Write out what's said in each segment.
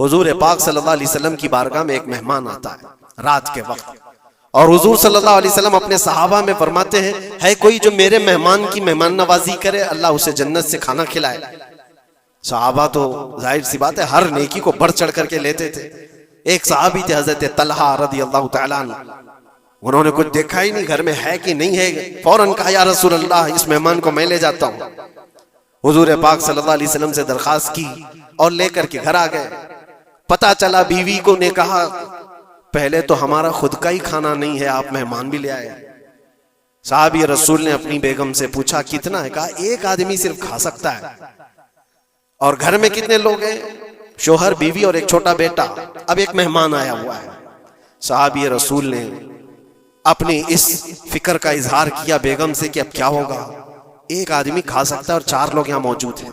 हुजूर पाक सल्लल्लाहु अलैहि वसल्लम की बारगाह में एक मेहमान आता है रात के वक्त, और हुजूर सल्लल्लाहु अलैहि वसल्लम अपने सहाबा में फरमाते हैं, है कोई जो मेरे मेहमान की मेहमान नवाजी करे, अल्लाह उसे जन्नत से खाना खिलाए। सहाबा तो जाहिर सी बात है हर नेकी को बढ़ चढ़ करके लेते थे। एक सहाबी थे हजरत तलहा रदी अल्लाह तआला अन्हु, उन्होंने कुछ देखा ही नहीं घर में है कि नहीं है, फौरन कहा या रसूल अल्लाह इस मेहमान को मैं ले जाता हूँ। हुजूर पाक सल्लल्लाहु अलैहि वसल्लम से दरखास्त की और लेकर के घर आ गए। पता चला बीवी को ने कहा पहले तो हमारा खुद का ही खाना नहीं है, आप मेहमान भी ले आए। साहब रसूल ने अपनी बेगम से पूछा कितना है, कहा एक आदमी सिर्फ खा सकता है। और घर में कितने लोग हैं, शोहर बीवी और एक छोटा बेटा, अब एक मेहमान आया हुआ है। साहब रसूल ने अपनी इस फिक्र का इजहार किया बेगम से कि अब क्या होगा, एक आदमी खा सकता है और 4 लोग यहाँ मौजूद हैं।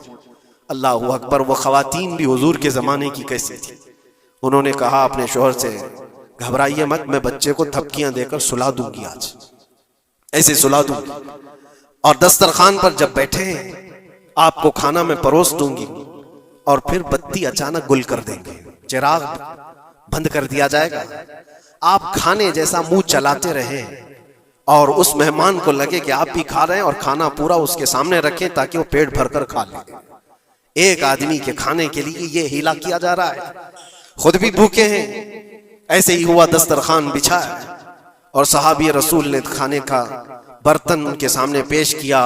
अल्लाह अकबर, वो खवातीन भी हुजूर के जमाने की कैसी थी। उन्होंने कहा अपने शोहर से घबराइए मत, मैं बच्चे को थपकियां देकर सुला दूंगी, आज ऐसे सुला दूंगी, और दस्तरखान पर जब बैठे आपको खाना में परोस दूंगी, और फिर बत्ती अचानक गुल कर देंगे, चिराग बंद कर दिया जाएगा, आप खाने जैसा मुंह चलाते रहे और उस मेहमान को लगे कि आप भी खा रहे हैं, और खाना पूरा उसके सामने रखें ताकि वो पेट भरकर खा ले। एक आदमी के खाने के लिए ये हीला किया जा रहा है, खुद भी भूखे हैं। ऐसे ही हुआ, दस्तरखान बिछा है और सहाबी रसूल ने खाने का बर्तन उनके सामने पेश किया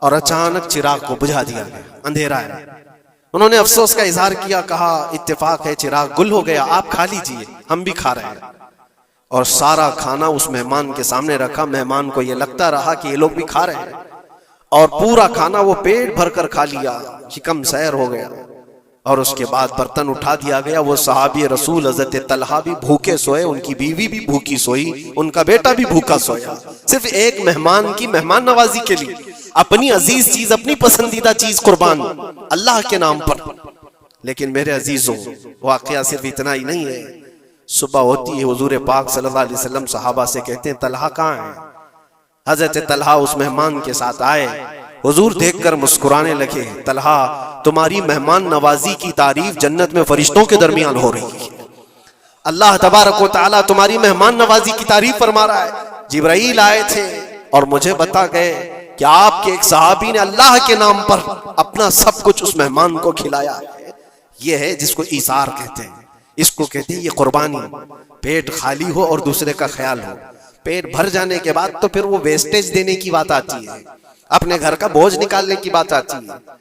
और अचानक चिराग को बुझा दिया गया, अंधेरा है। उन्होंने अफसोस का इजहार किया, कहा इत्तेफाक है चिराग गुल हो गया, आप खा लीजिए, हम भी खा रहे हैं। और सारा खाना उस मेहमान के सामने रखा। मेहमान को यह लगता रहा कि ये लोग भी खा रहे हैं, और पूरा खाना वो पेट भरकर खा लिया, शिकम सैर हो गया। और उसके बाद बर्तन उठा दिया गया। वो सहाबी रसूल हजरत तलहा भी भूखे सोए, उनकी बीवी भी भूखी सोई, उनका बेटा भी भूखा सोया, सिर्फ एक मेहमान की मेहमान नवाजी के लिए अपनी अजीज चीज, अपनी पसंदीदा चीज कुर्बान अल्लाह के नाम पर। लेकिन मेरे अजीजों, वाकया सिर्फ इतना ही नहीं है। सुबह होती है, हुजूर पाक सल्लल्लाहु अलैहि वसल्लम सहाबा से कहते हैं तलहा कहाँ है। हजरत तलहा उस मेहमान के साथ आए, हुजूर देखकर मुस्कुराने लगे, तलहा तुम्हारी मेहमान नवाजी की तारीफ जन्नत में फरिश्तों के दरमियान हो रही है। अल्लाह तबारक व तआला तुम्हारी मेहमान नवाजी की तारीफ फरमा रहा है। जिब्राइल आए थे और मुझे बता गए कि आपके एक सहाबी ने अल्लाह के नाम पर अपना सब कुछ उस मेहमान को खिलाया है। यह है जिसको ईसार कहते हैं, इसको कहते हैं ये कुर्बानी। पेट खाली हो और दूसरे का ख्याल हो। पेट भर जाने के बाद तो फिर वो वेस्टेज देने की बात आती है, अपने घर का बोझ निकालने की बात आती है।